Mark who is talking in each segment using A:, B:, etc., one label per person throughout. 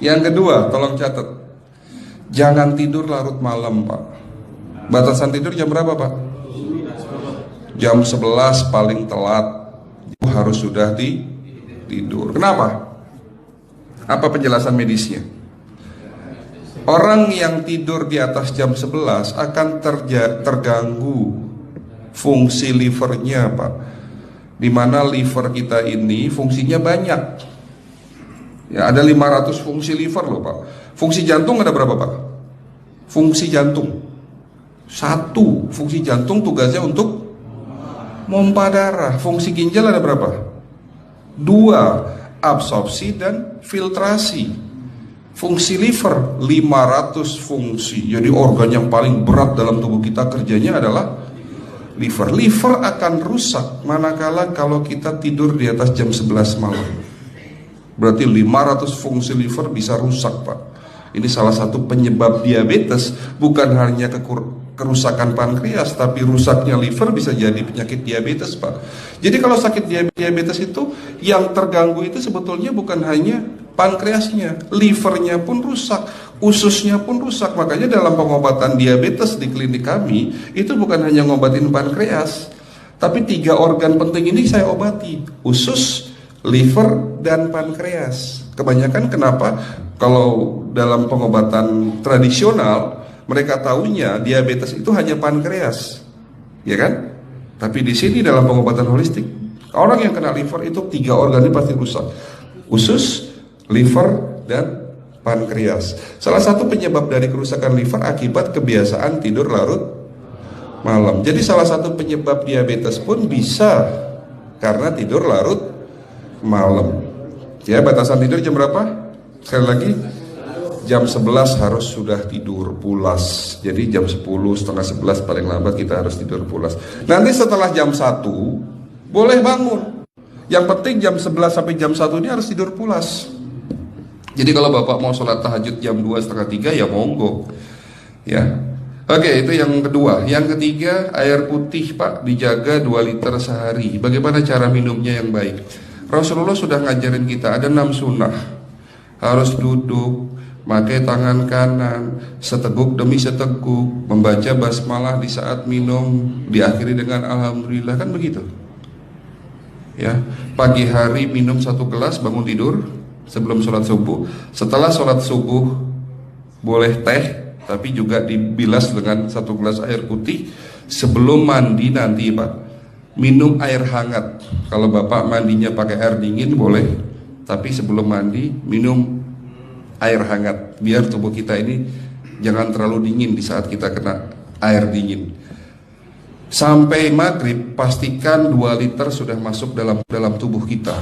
A: Yang kedua, tolong catat. Jangan tidur larut malam, Pak. Batasan tidur jam berapa, Pak? Jam 11 paling telat. Harus sudah tidur. Kenapa? Apa penjelasan medisnya? Orang yang tidur di atas jam 11 akan terganggu fungsi livernya, Pak. Dimana liver kita ini fungsinya banyak. Ya, ada 500 fungsi liver loh, Pak. Fungsi jantung ada berapa, Pak? Fungsi jantung satu. Fungsi jantung tugasnya untuk mompa darah. Fungsi ginjal ada berapa? Dua. Absorpsi dan filtrasi. Fungsi liver 500 fungsi. Jadi organ yang paling berat dalam tubuh kita kerjanya adalah liver. Liver akan rusak manakala kalau kita tidur di atas jam 11 malam. Berarti 500 fungsi liver bisa rusak, Pak. Ini salah satu penyebab diabetes. Bukan hanya kerusakan pankreas, tapi rusaknya liver bisa jadi penyakit diabetes, Pak. Jadi kalau sakit diabetes itu yang terganggu itu sebetulnya bukan hanya pankreasnya, livernya pun rusak, ususnya pun rusak. Makanya dalam pengobatan diabetes di klinik kami itu bukan hanya ngobatin pankreas, tapi 3 organ penting ini saya obati: usus, liver, dan pankreas. Kebanyakan kenapa? Kalau dalam pengobatan tradisional mereka tahunya diabetes itu hanya pankreas, ya kan? Tapi di sini dalam pengobatan holistik, orang yang kena liver itu 3 organ ini pasti rusak: usus, liver, dan pankreas. Salah satu penyebab dari kerusakan liver akibat kebiasaan tidur larut malam. Jadi salah satu penyebab diabetes pun bisa karena tidur larut malam. Ya, batasan tidur jam berapa? Sekali lagi, jam 11 harus sudah tidur pulas. Jadi jam 10, setengah 11 paling lambat kita harus tidur pulas. Nanti setelah jam 1 boleh bangun. Yang penting jam 11 sampai jam 1 ini harus tidur pulas. Jadi kalau Bapak mau sholat tahajud jam 2, setengah 3 ya monggo. Ya. Oke, itu yang kedua. Yang ketiga, air putih, Pak, dijaga 2 liter sehari. Bagaimana cara minumnya yang baik? Rasulullah sudah ngajarin kita ada 6 sunnah. Harus duduk, pakai tangan kanan, seteguk demi seteguk, membaca basmalah di saat minum, diakhiri dengan alhamdulillah, kan begitu. Ya, pagi hari minum 1 gelas, bangun tidur sebelum sholat subuh. Setelah sholat subuh boleh teh, tapi juga dibilas dengan 1 gelas air putih. Sebelum mandi nanti, Pak, minum air hangat. Kalau Bapak mandinya pakai air dingin boleh, tapi sebelum mandi minum air hangat biar tubuh kita ini jangan terlalu dingin di saat kita kena air dingin. Sampai maghrib pastikan 2 liter sudah masuk dalam tubuh kita.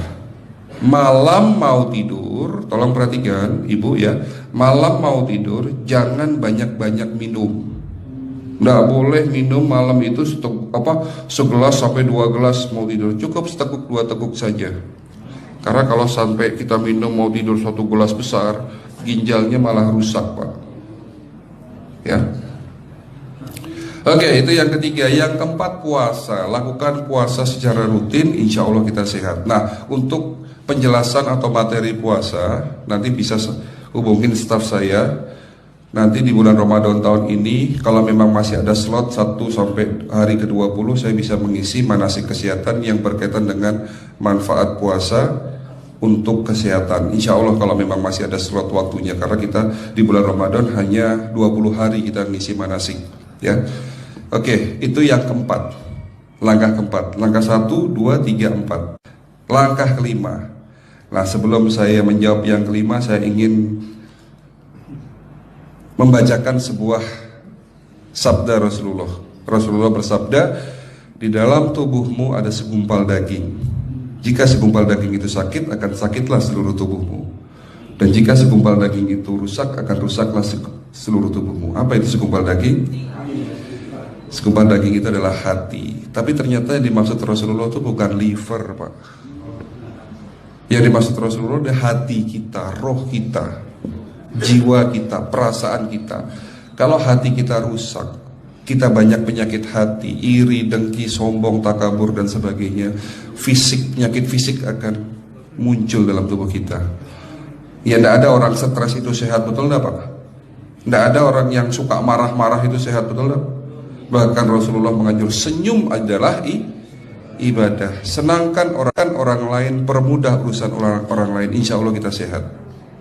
A: Malam mau tidur, tolong perhatikan Ibu ya, malam mau tidur jangan banyak-banyak minum. Nggak boleh minum malam itu segelas sampai 2 gelas mau tidur. Cukup seteguk 2 teguk saja. Karena kalau sampai kita minum mau tidur 1 gelas besar, ginjalnya malah rusak, Pak. Ya. Oke, itu yang ketiga. Yang keempat, puasa. Lakukan puasa secara rutin, insya Allah kita sehat. Nah, untuk penjelasan atau materi puasa nanti bisa hubungin staf saya. Nanti di bulan Ramadan tahun ini, kalau memang masih ada slot 1 sampai hari ke-20, saya bisa mengisi manasik kesehatan yang berkaitan dengan manfaat puasa untuk kesehatan. Insya Allah kalau memang masih ada slot waktunya, karena kita di bulan Ramadan hanya 20 hari kita mengisi manasik. Ya, oke, itu yang keempat. Langkah keempat. Langkah 1, 2, 3, 4. Langkah kelima. Nah, sebelum saya menjawab yang kelima, saya ingin membacakan sebuah sabda Rasulullah. Rasulullah bersabda, di dalam tubuhmu ada segumpal daging. Jika segumpal daging itu sakit, akan sakitlah seluruh tubuhmu. Dan jika segumpal daging itu rusak, akan rusaklah seluruh tubuhmu. Apa itu segumpal daging? Segumpal daging itu adalah hati. Tapi ternyata yang dimaksud Rasulullah itu bukan liver, Pak. Yang dimaksud Rasulullah adalah hati kita, roh kita, jiwa kita, perasaan kita. Kalau hati kita rusak, kita banyak penyakit hati, iri, dengki, sombong, takabur, dan sebagainya. Penyakit fisik akan muncul dalam tubuh kita. Ya tidak ada orang stres itu sehat, betul tidak Pak? Tidak ada orang yang suka marah-marah itu sehat, betul tidak? Bahkan Rasulullah menganjur senyum adalah ibadah. Senangkan orang lain, permudah urusan orang lain, insya Allah kita sehat.